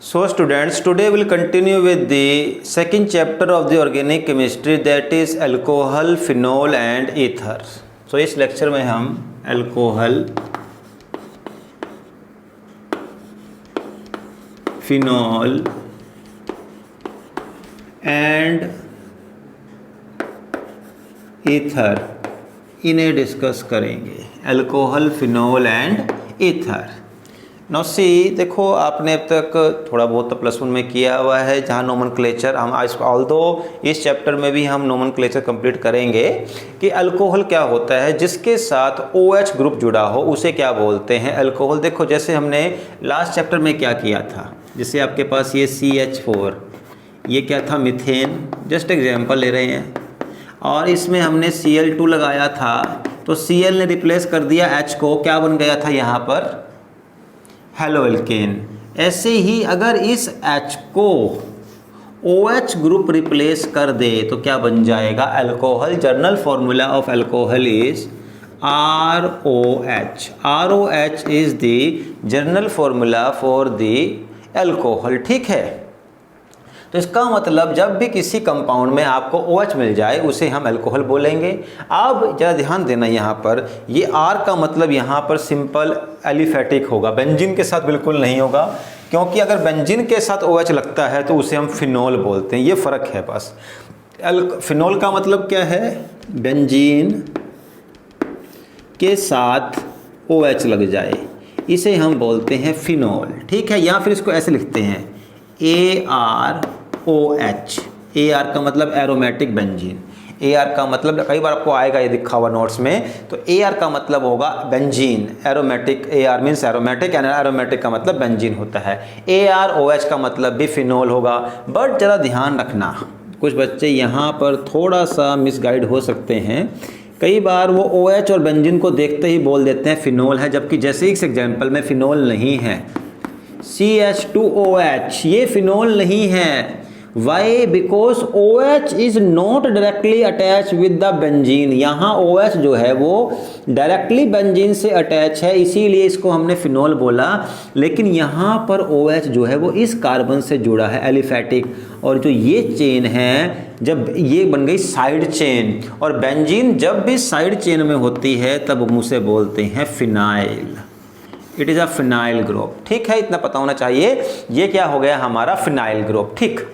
So students, today we'll continue with the second chapter of the organic chemistry, that is alcohol, phenol and ether. So इस lecture में हम alcohol, phenol and ether इन्हें discuss करेंगे। Alcohol, phenol and ether. No see, देखो आपने अब तक थोड़ा बहुत तो +1 में किया हुआ है, जहाँ नोमेनक्लेचर हम ऑल्दो इस चैप्टर में भी हम नोमेनक्लेचर कंप्लीट करेंगे कि अल्कोहल क्या होता है, जिसके साथ OH ग्रुप जुड़ा हो उसे क्या बोलते हैं अल्कोहल। देखो जैसे हमने लास्ट चैप्टर में क्या किया था, जैसे आपके पास ये CH4, ये क्या था, मीथेन, जस्ट एग्जाम्पल ले रहे हैं, और इसमें हमने Cl2 लगाया था तो Cl ने रिप्लेस कर दिया H को, क्या बन गया था यहाँ पर, हेलो एल्केन। ऐसे ही अगर इस H को OH ग्रुप रिप्लेस कर दे तो क्या बन जाएगा alcohol. Journal formula of alcohol is ROH। ROH is the journal formula for the alcohol, ठीक है। तो इसका मतलब जब भी किसी कंपाउंड में आपको OH मिल जाए उसे हम अल्कोहल बोलेंगे। अब जरा ध्यान देना, यहाँ पर ये R का मतलब यहाँ पर सिंपल एलिफेटिक होगा, बेंजीन के साथ बिल्कुल नहीं होगा, क्योंकि अगर बेंजीन के साथ OH लगता है तो उसे हम फिनोल बोलते हैं। ये फ़र्क है बस। फिनोल का मतलब क्या है, बेंजीन के साथ OH लग जाए इसे हम बोलते हैं फिनोल, ठीक है। या फिर इसको ऐसे लिखते हैं AROH। AR का मतलब एरोमेटिक बेंजीन। AR का मतलब कई बार आपको आएगा ये दिखा हुआ नोट्स में, तो AR का मतलब होगा benzene, aromatic. AR means aromatic and aromatic का मतलब बेंजीन होता है। AROH का मतलब भी फिनोल होगा। बट ज़रा ध्यान रखना, कुछ बच्चे यहाँ पर थोड़ा सा मिसगाइड हो सकते हैं। कई बार वो OH और बेंजीन को देखते ही बोल देते हैं फिनोल है, जबकि जैसे इस एग्जाम्पल में फिनोल नहीं है। CH2OH ये फिनोल नहीं है। Why? Because OH is not directly attached with the benzene। यहाँ OH जो है वो डायरेक्टली बेंजीन से अटैच है, इसीलिए इसको हमने फिनोल बोला। लेकिन यहाँ पर OH जो है वो इस कार्बन से जुड़ा है, एलिफेटिक। और जो ये चेन है, जब ये बन गई साइड चेन, और बेंजीन जब भी साइड चेन में होती है तब हम उसे बोलते हैं phenyl. It is a phenyl group, ठीक है। इतना पता होना चाहिए। ये क्या हो गया हमारा फिनाइल ग्रुप, ठीक।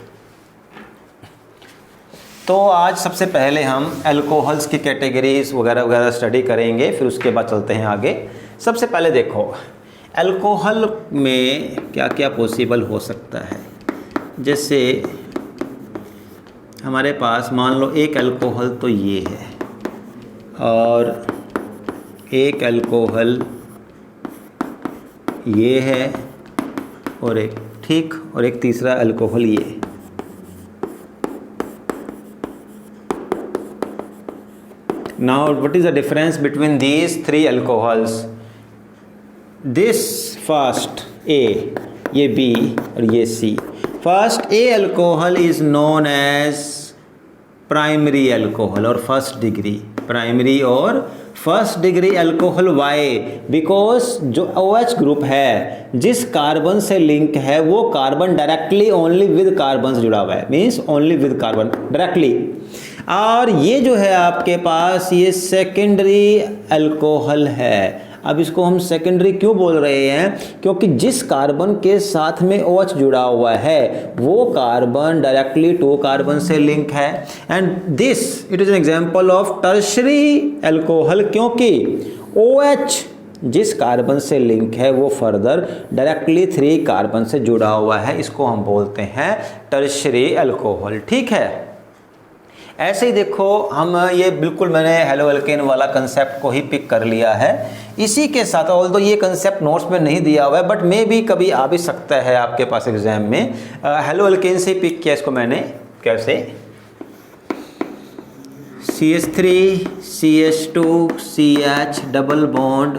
तो आज सबसे पहले हम अल्कोहल्स की कैटेगरीज वगैरह वगैरह स्टडी करेंगे, फिर उसके बाद चलते हैं आगे। सबसे पहले देखो अल्कोहल में क्या क्या पॉसिबल हो सकता है। जैसे हमारे पास मान लो एक अल्कोहल तो ये है, और एक अल्कोहल ये है, और एक, ठीक, और एक तीसरा अल्कोहल ये। Now what is the difference between these three alcohols? This first A, ये B और ये C। First A alcohol is known as primary alcohol और first degree, primary और first degree alcohol. Why? Because जो OH group है जिस carbon से link है वो carbon directly only with carbon से जुड़ा हुआ है, means only with carbon directly. और ये जो है आपके पास ये सेकेंडरी अल्कोहल है। अब इसको हम सेकेंडरी क्यों बोल रहे हैं, क्योंकि जिस कार्बन के साथ में OH जुड़ा हुआ है वो कार्बन डायरेक्टली 2 कार्बन से लिंक है। And this it is an example of tertiary alcohol, क्योंकि OH जिस कार्बन से लिंक है वो फर्दर डायरेक्टली 3 कार्बन से जुड़ा हुआ है, इसको हम बोलते हैं टर्शरी अल्कोहल, ठीक है। ऐसे ही देखो हम ये बिल्कुल मैंने हेलो एल्केन वाला कंसेप्ट को ही पिक कर लिया है इसी के साथ। ऑल्दो ये कंसेप्ट नोट्स में नहीं दिया हुआ है, बट मे भी कभी आ भी सकता है आपके पास एग्जाम में। हेलो एल्केन से पिक किया इसको मैंने, कैसे, CH3 CH2 CH double bond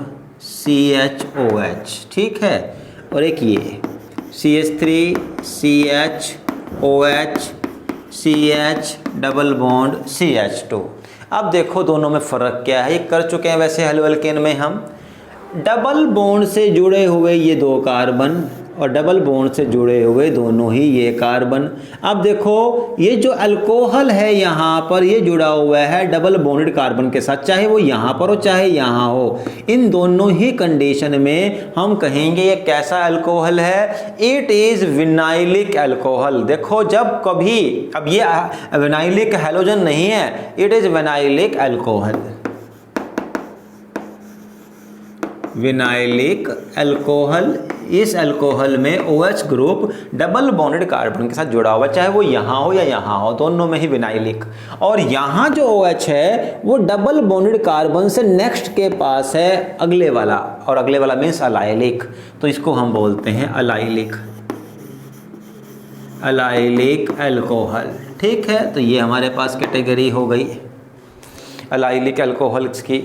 CHOH, ठीक है। और एक ये CH3 CHOH CH double bond CH2। अब देखो दोनों में फ़र्क क्या है, ये कर चुके हैं वैसे हेलो एल्केन में हम। डबल बॉन्ड से जुड़े हुए ये 2 कार्बन और डबल बॉन्ड से जुड़े हुए दोनों ही ये कार्बन। अब देखो ये जो अल्कोहल है यहाँ पर ये जुड़ा हुआ है डबल बॉन्डेड कार्बन के साथ, चाहे वो यहाँ पर हो चाहे यहाँ हो। इन दोनों ही कंडीशन में हम कहेंगे ये कैसा अल्कोहल है, इट इज विनाइलिक अल्कोहल। देखो जब कभी, अब ये विनाइलिक हैलोजन नहीं है, it is vinylic alcohol. Vinylic alcohol, इस अल्कोहल में OH group double bonded carbon के साथ जुड़ा हुआ, चाहे वो यहाँ हो या यहाँ हो, दोनों में ही विनाइलिक। और यहाँ जो OH है वो डबल बॉन्डेड कार्बन से नेक्स्ट के पास है अगले वाला, और अगले वाला मीन्स अलाइलिक, तो इसको हम बोलते हैं अलाइलिक, अलाइलिक अल्कोहल। ठीक है, तो ये हमारे पास कैटेगरी हो गई अलाइलिक अल्कोहल्स की।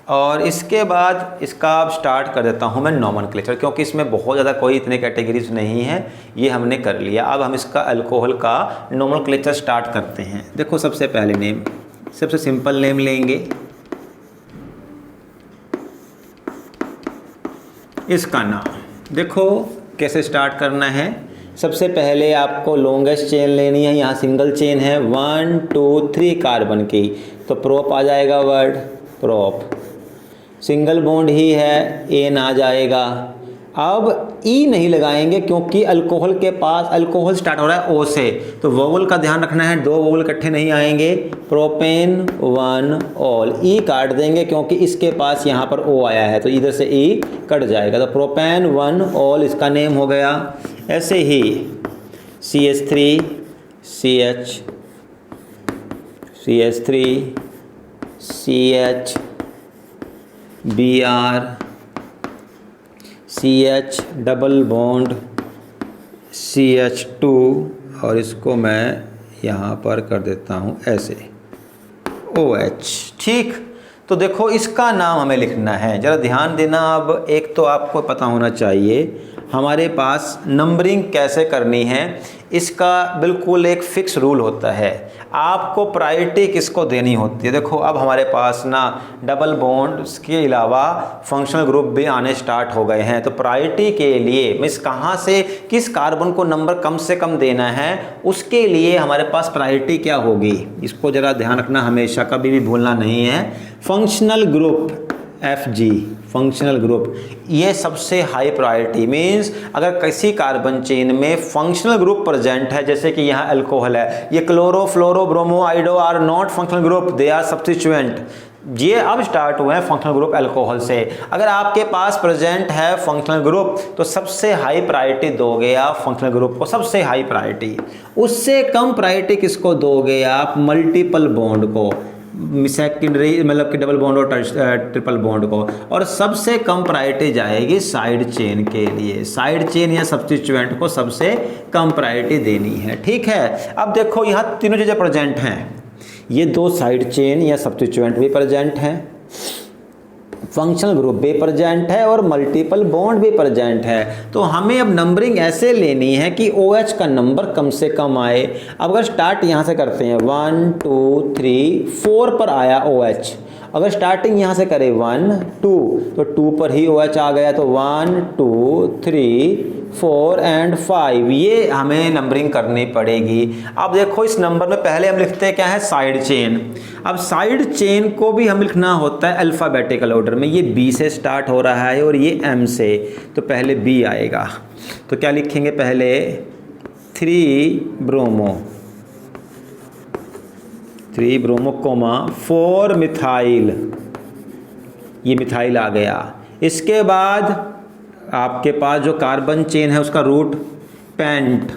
और इसके बाद इसका अब स्टार्ट कर देता हूँ मैं नॉमेनक्लेचर, क्योंकि इसमें बहुत ज़्यादा कोई इतने कैटेगरीज नहीं है, ये हमने कर लिया। अब हम इसका अल्कोहल का नॉमेनक्लेचर स्टार्ट करते हैं। देखो सबसे पहले नेम, सबसे सिंपल नेम लेंगे, इसका नाम। देखो कैसे स्टार्ट करना है, सबसे पहले आपको लॉन्गेस्ट चेन लेनी है, यहाँ सिंगल चेन है 1 2 3 कार्बन की, तो प्रोप आ जाएगा वर्ड, प्रोप। सिंगल बॉन्ड ही है, एन आ जाएगा। अब ई नहीं लगाएंगे क्योंकि अल्कोहल के पास, अल्कोहल स्टार्ट हो रहा है ओ से, तो वोवल का ध्यान रखना है, दो वोवल इकट्ठे नहीं आएंगे। प्रोपेन 1 ऑल, ई काट देंगे क्योंकि इसके पास यहाँ पर ओ आया है, तो इधर से ई कट जाएगा, तो प्रोपेन 1 ऑल इसका नेम हो गया। ऐसे ही CH3 CH, CH3 CH, Br CH double bond CH2, और इसको मैं यहाँ पर कर देता हूँ ऐसे OH। ठीक, तो देखो इसका नाम हमें लिखना है, ज़रा ध्यान देना। अब एक तो आपको पता होना चाहिए हमारे पास नंबरिंग कैसे करनी है, इसका बिल्कुल एक फिक्स रूल होता है। आपको प्रायोरिटी किसको देनी होती है। देखो अब हमारे पास ना डबल बॉन्ड्स के अलावा फंक्शनल ग्रुप भी आने स्टार्ट हो गए हैं, तो प्रायोरिटी के लिए मीन्स कहाँ से किस कार्बन को नंबर कम से कम देना है, उसके लिए हमारे पास प्रायोरिटी क्या होगी, इसको ज़रा ध्यान रखना, हमेशा कभी भी भूलना नहीं है। Functional group FG, functional group, ये सबसे हाई प्रायोरिटी। मीन्स अगर किसी कार्बन चेन में फंक्शनल ग्रुप प्रेजेंट है, जैसे कि यहाँ अल्कोहल है, ये chloro fluoro bromo iodo are not functional group, they are substituent. ये अब स्टार्ट हुए हैं फंक्शनल ग्रुप अल्कोहल से। अगर आपके पास प्रेजेंट है फंक्शनल ग्रुप, तो सबसे हाई प्रायोरिटी दोगे आप फंक्शनल ग्रुप को, सबसे हाई प्रायोरिटी। उससे कम प्रायोरिटी किसको दोगे आप, मल्टीपल बॉन्ड को, सेकेंडरी मतलब कि डबल बॉन्ड और ट्रिपल बॉन्ड को। और सबसे कम प्रायोरिटी जाएगी साइड चेन के लिए, साइड चेन या सब्स्टिट्यूएंट को सबसे कम प्रायोरिटी देनी है। ठीक है, अब देखो यहाँ तीनों चीज़ें प्रेजेंट हैं, ये दो साइड चेन या सब्स्टिट्यूएंट भी प्रेजेंट हैं, फंक्शनल ग्रुप भी प्रेजेंट है और मल्टीपल बॉन्ड भी प्रेजेंट है। तो हमें अब नंबरिंग ऐसे लेनी है कि OH का नंबर कम से कम आए। अब अगर स्टार्ट यहाँ से करते हैं 1 2 3 4 पर आया OH, अगर स्टार्टिंग यहाँ से करें 1 2, तो 2 पर ही OH आ गया, तो 1 2 3 4 एंड 5, ये हमें नंबरिंग करनी पड़ेगी। अब देखो इस नंबर में पहले हम लिखते हैं क्या है, साइड चेन। अब साइड चेन को भी हम लिखना होता है अल्फ़ाबेटिकल ऑर्डर में, ये B से स्टार्ट हो रहा है और ये M से, तो पहले B आएगा, तो क्या लिखेंगे, पहले 3 ब्रोमो कोमा 4 मिथाइल, ये मिथाइल आ गया। इसके बाद आपके पास जो कार्बन चेन है उसका रूट पेंट,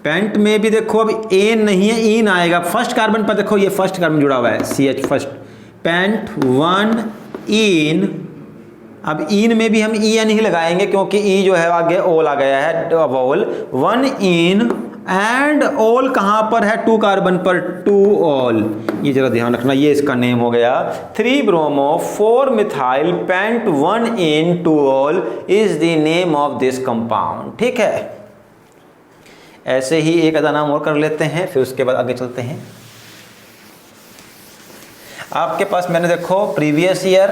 पेंट में भी देखो अब एन नहीं है, इन आएगा। फर्स्ट कार्बन पर देखो ये फर्स्ट कार्बन जुड़ा हुआ है CH फर्स्ट, पेंट 1 इन। अब इन में भी हम EN ही लगाएंगे क्योंकि E जो है आगे ओल आ गया है, ओल 1 इन एंड ऑल कहाँ पर है, 2 कार्बन पर 2 ऑल, ये जरा ध्यान रखना, ये इसका नेम हो गया 3 bromo 4 methyl paint 1 in 2 all is the name of this compound. ठीक है, ऐसे ही एक आधा नाम और कर लेते हैं, फिर उसके बाद आगे चलते हैं। आपके पास मैंने देखो प्रीवियस ईयर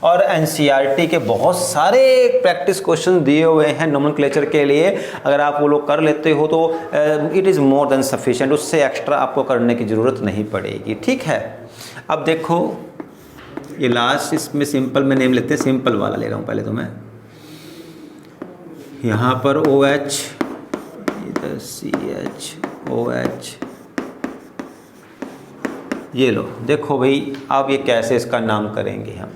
और एनसीईआरटी के बहुत सारे प्रैक्टिस क्वेश्चन दिए हुए हैं नोमेनक्लेचर के लिए। अगर आप वो लोग कर लेते हो तो it is more than sufficient, उससे एक्स्ट्रा आपको करने की ज़रूरत नहीं पड़ेगी। ठीक है, अब देखो ये लास्ट, इसमें सिंपल में नेम लेते हैं, सिंपल वाला ले रहा हूँ पहले तो मैं। यहाँ पर OH, इधर CH OH, ये लो। देखो भाई अब ये कैसे इसका नाम करेंगे हम।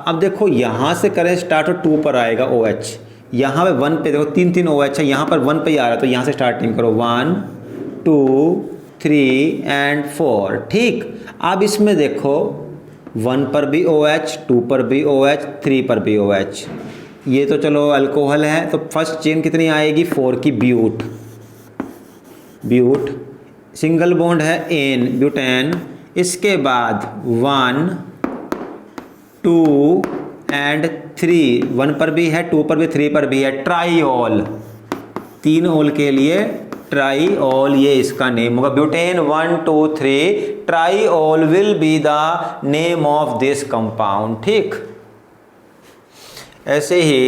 अब देखो यहाँ से करें स्टार्ट और 2 पर आएगा OH, यहाँ पे 1 पे देखो 3 OH है, यहाँ पर 1 पे ही आ रहा है तो यहाँ से स्टार्टिंग करो 1 2 3 एंड 4। ठीक, अब इसमें देखो 1 पर भी OH, 2 पर भी OH, 3 पर भी OH। ये तो चलो अल्कोहल है, तो फर्स्ट चेन कितनी आएगी 4 की, ब्यूट। ब्यूट सिंगल बॉन्ड है एन, ब्यूटेन। इसके बाद 1 2 एंड 3, 1 पर भी है, 2 पर भी, 3 पर भी है, ट्राईऑल। 3 ऑल के लिए ट्राईऑल, ये इसका नेम होगा। Butane 1 2 3, triol will be the name of this compound. ठीक, ऐसे ही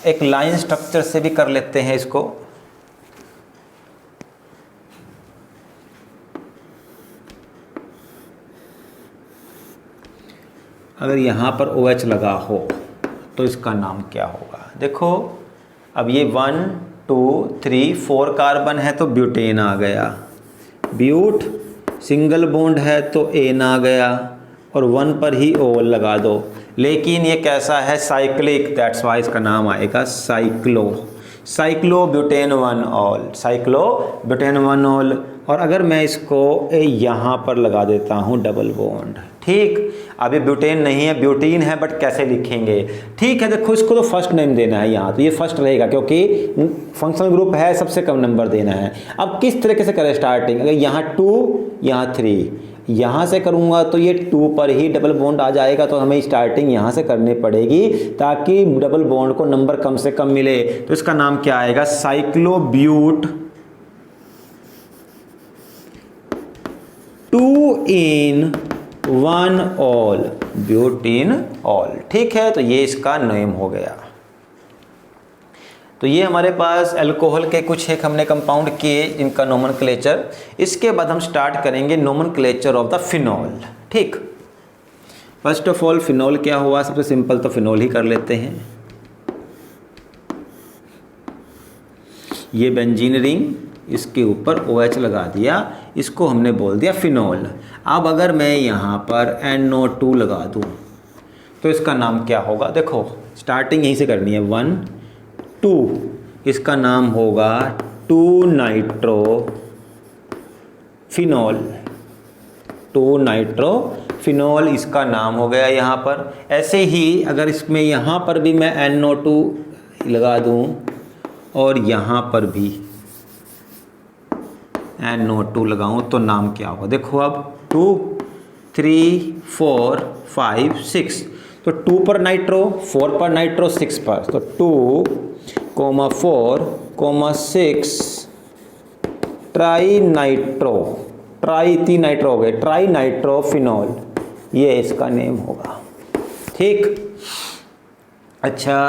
एक लाइन स्ट्रक्चर से भी कर लेते हैं इसको। अगर यहाँ पर OH लगा हो तो इसका नाम क्या होगा। देखो अब ये 1 2 3 4 कार्बन है तो ब्यूटेन आ गया, ब्यूट सिंगल बॉन्ड है तो एन आ गया, और 1 पर ही ओल लगा दो। लेकिन ये कैसा है, साइक्लिक, दैट्स वाई इसका नाम आएगा cyclo, cyclo butane 1 all, cyclo butane 1 all. और अगर मैं इसको यहाँ पर लगा देता हूँ डबल बॉन्ड, ठीक, अभी ब्यूटेन नहीं है, ब्यूटीन है, बट कैसे लिखेंगे। ठीक है, देखो इसको तो फर्स्ट नेम देना है यहाँ, तो ये फर्स्ट रहेगा क्योंकि फंक्शनल ग्रुप है, सबसे कम नंबर देना है। अब किस तरीके से करें स्टार्टिंग, अगर यहाँ 2 यहाँ 3, यहाँ से करूँगा तो ये 2 पर ही डबल बॉन्ड आ जाएगा, तो हमें स्टार्टिंग यहाँ से करनी पड़ेगी ताकि डबल बॉन्ड को नंबर कम से कम मिले। तो इसका नाम क्या आएगा, साइक्लोब्यूट 2 in 1 ऑल, ब्यूटीन ऑल। ठीक है, तो ये इसका नेम हो गया। तो ये हमारे पास अल्कोहल के कुछ एक हमने कंपाउंड किए इनका नोमेनक्लेचर। इसके बाद हम स्टार्ट करेंगे नोमेनक्लेचर ऑफ द फिनॉल। ठीक, फर्स्ट ऑफ ऑल फिनॉल क्या हुआ, सबसे सिंपल तो फिनॉल ही कर लेते हैं। ये बेंजीन रिंग, इसके ऊपर OH लगा दिया, इसको हमने बोल दिया फिनॉल। अब अगर मैं यहाँ पर NO2 लगा दूँ तो इसका नाम क्या होगा। देखो स्टार्टिंग यहीं से करनी है, 1 2, इसका नाम होगा 2 नाइट्रो फिनॉल, 2 नाइट्रो फिनॉल इसका नाम हो गया यहाँ पर। ऐसे ही अगर इसमें यहाँ पर भी मैं NO2 लगा दूँ और यहाँ पर भी NO2 लगाऊं तो नाम क्या होगा। देखो अब 2 3 4 5 6, तो 2 पर नाइट्रो, 4 पर नाइट्रो, 6 पर, तो 2 4 6 ट्राई नाइट्रो, ट्राई 3 नाइट्रो हो गए, ट्राई नाइट्रो फिनॉल, ये इसका नेम होगा। ठीक, अच्छा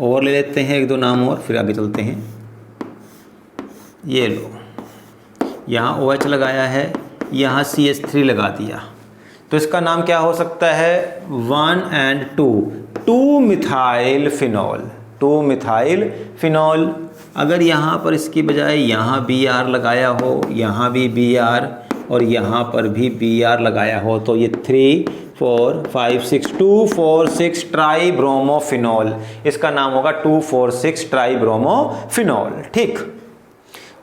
और ले लेते हैं 1-2 नाम और फिर आगे चलते हैं। ये लो, यहाँ OH लगाया है, यहाँ CH3 लगा दिया, तो इसका नाम क्या हो सकता है, 1 and 2 methyl phenol, 2 methyl phenol. अगर यहाँ पर इसकी बजाय यहाँ Br लगाया हो, यहाँ भी Br और यहाँ पर भी Br लगाया हो, तो ये 3 4 5 6 2 4 6 ट्राई ब्रोमोफिनॉल, इसका नाम होगा 2 4 6 ट्राई ब्रोमोफिनॉल। ठीक,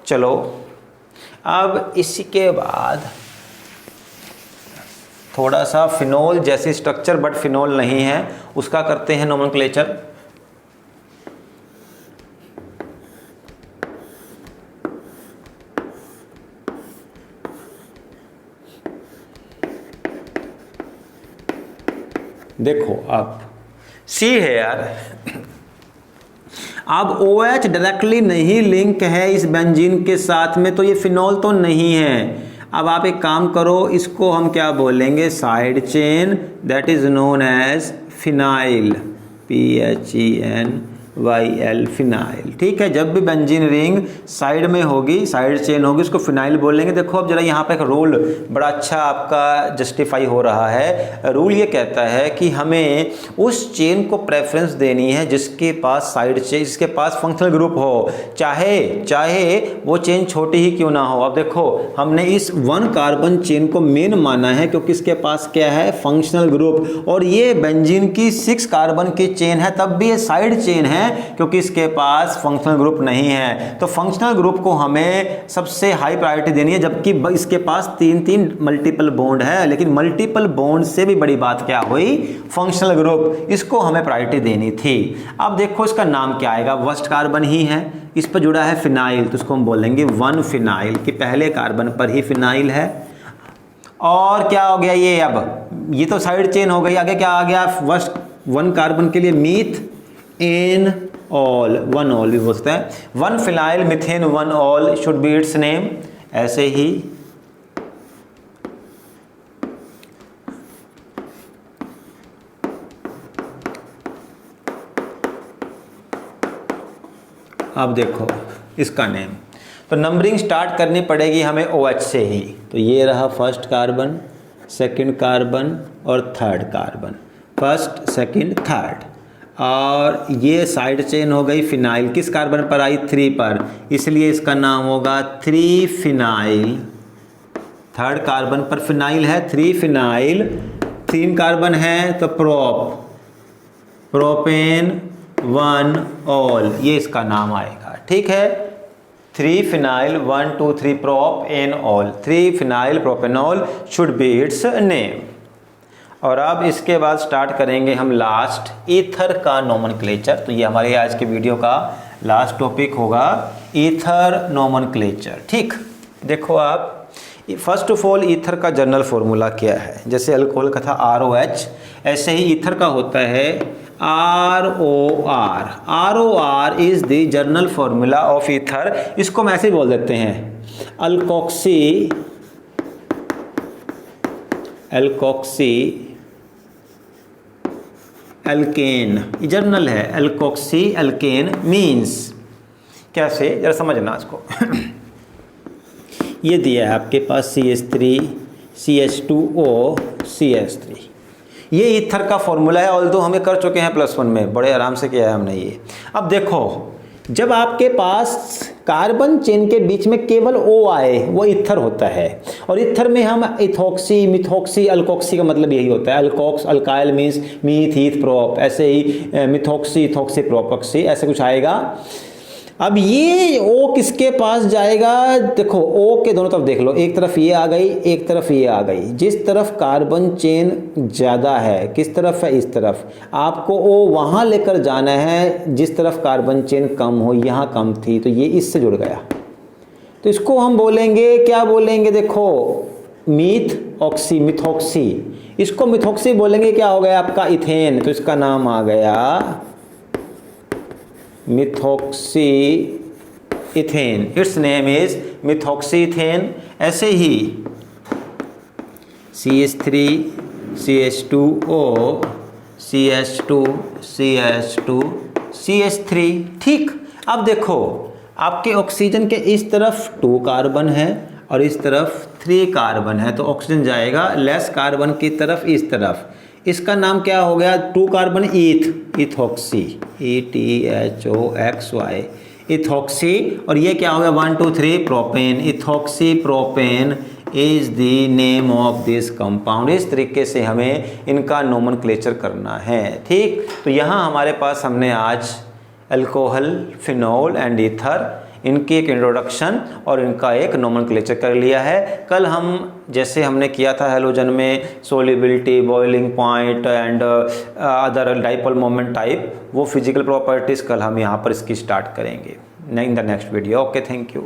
चलो अब इसके बाद थोड़ा सा फिनॉल जैसी स्ट्रक्चर बट फिनॉल नहीं है, उसका करते हैं नोमेनक्लेचर। देखो अब सी है यार, अब OH डायरेक्टली नहीं लिंक है इस बेंजीन के साथ में, तो ये फिनॉल तो नहीं है। अब आप एक काम करो, इसको हम क्या बोलेंगे, side chain, that is known as phenyl, PHENYL, phenyl. ठीक है, जब भी बेंजीन रिंग साइड में होगी, साइड चेन होगी, उसको फिनाइल बोलेंगे। देखो अब जरा यहाँ पे एक रूल बड़ा अच्छा आपका जस्टिफाई हो रहा है। रूल ये कहता है कि हमें उस चेन को प्रेफरेंस देनी है जिसके पास साइड चेन, जिसके पास फंक्शनल ग्रुप हो, चाहे वो चेन छोटी ही क्यों ना हो। अब देखो हमने इस 1 कार्बन चेन को मेन माना है क्योंकि इसके पास क्या है, फंक्शनल ग्रुप, और ये बेंजीन की 6 कार्बन की चेन है, तब भी ये साइड चेन है क्योंकि इसके पास फंक्शनल ग्रुप नहीं है। तो फंक्शनल ग्रुप को हमें सबसे हाई प्रायोरिटी देनी है, जबकि इसके पास 3 मल्टीपल बॉन्ड है, लेकिन मल्टीपल बॉन्ड से भी बड़ी बात क्या हुई, फंक्शनल ग्रुप, इसको हमें प्रायोरिटी देनी थी। अब देखो इसका नाम क्या आएगा, फर्स्ट कार्बन ही है, इस पर जुड़ा है फिनाइल, तो उसको हम बोलेंगे 1 फिनाइल, कि पहले कार्बन पर ही फिनाइल है। और क्या हो गया ये, अब ये तो साइड चेन हो गई, आगे क्या आ गया, फर्स्ट 1 कार्बन के लिए मीथ एन ऑल, 1 ऑल भी बोलते हैं, 1 phenyl methane 1 all should be its name. ऐसे ही अब देखो इसका नेम, तो नंबरिंग स्टार्ट करनी पड़ेगी हमें OH से ही। तो ये रहा फर्स्ट कार्बन, सेकंड कार्बन और third carbon, first second third, और ये साइड चेन हो गई फिनाइल, किस कार्बन पर आई, 3 पर, इसलिए इसका नाम होगा 3 फिनाइल। थर्ड कार्बन पर फिनाइल है, 3 फिनाइल, 3 कार्बन है तो प्रोपेन 1 ऑल, ये इसका नाम आएगा। ठीक है, 3 phenyl 1 2 3 propanol, 3 phenyl propanol should be its name. और अब इसके बाद स्टार्ट करेंगे हम लास्ट, ईथर का नोमेनक्लेचर। तो ये हमारे आज के वीडियो का लास्ट टॉपिक होगा, ईथर नोमेनक्लेचर। ठीक, देखो आप, फर्स्ट ऑफ ऑल ईथर का जनरल फॉर्मूला क्या है, जैसे अल्कोहल का था ROH, ऐसे ही ईथर का होता है ROR। ROR is the general formula of ether. इसको हम ऐसे बोल देते हैं, अल्कोक्सी एल्केन, जर्नल है, अल्कोक्सी एल्केन मीन्स, कैसे जरा समझना इसको। ये दिया है आपके पास CH3 CH2O CH3, ये ईथर का फॉर्मूला है, ऑल्दो हमें कर चुके हैं +1 में, बड़े आराम से किया है हमने ये। अब देखो जब आपके पास कार्बन चेन के बीच में केवल O आए, वो ईथर होता है, और ईथर में हम इथॉक्सी मिथॉक्सी अल्कोक्सी का मतलब यही होता है, अल्कोक्स अल्काइल मीन्स मीथ ईथ प्रोप, ऐसे ही मिथॉक्सी इथॉक्सी प्रोपॉक्सी, ऐसे कुछ आएगा। अब ये O किसके पास जाएगा, देखो O के दोनों तरफ देख लो, एक तरफ ये आ गई, एक तरफ ये आ गई, जिस तरफ कार्बन चेन ज़्यादा है, किस तरफ है, इस तरफ, आपको O वहाँ लेकर जाना है जिस तरफ कार्बन चेन कम हो, यहाँ कम थी तो ये इससे जुड़ गया, तो इसको हम बोलेंगे, क्या बोलेंगे, देखो मीथ ऑक्सी मिथॉक्सी, इसको मिथॉक्सी बोलेंगे, क्या हो गया आपका इथेन, तो इसका नाम आ गया methoxy ethane, it's name is methoxy ethane. ऐसे ही CH3 CH2O CH2 CH2 CH3। ठीक, अब देखो आपके ऑक्सीजन के इस तरफ 2 कार्बन है और इस तरफ 3 कार्बन है, तो ऑक्सीजन जाएगा लेस कार्बन की तरफ, इस तरफ, इसका नाम क्या हो गया, 2 कार्बन इथॉक्सी, ETHOXY इथॉक्सी, और ये क्या हो गया 1 2 3 propane, ethoxy propane is the name of this compound. इस तरीके से हमें इनका नोमेनक्लेचर करना है। ठीक, तो यहाँ हमारे पास हमने आज अल्कोहल, फिनोल एंड ईथर, इनकी एक इंट्रोडक्शन और इनका एक नोमेनक्लेचर कर लिया है। कल हम जैसे हमने किया था हैलोजन में solubility, boiling point and other dipole moment type, वो फिजिकल प्रॉपर्टीज़ कल हम यहाँ पर इसकी स्टार्ट करेंगे in the next video. Okay, thank you.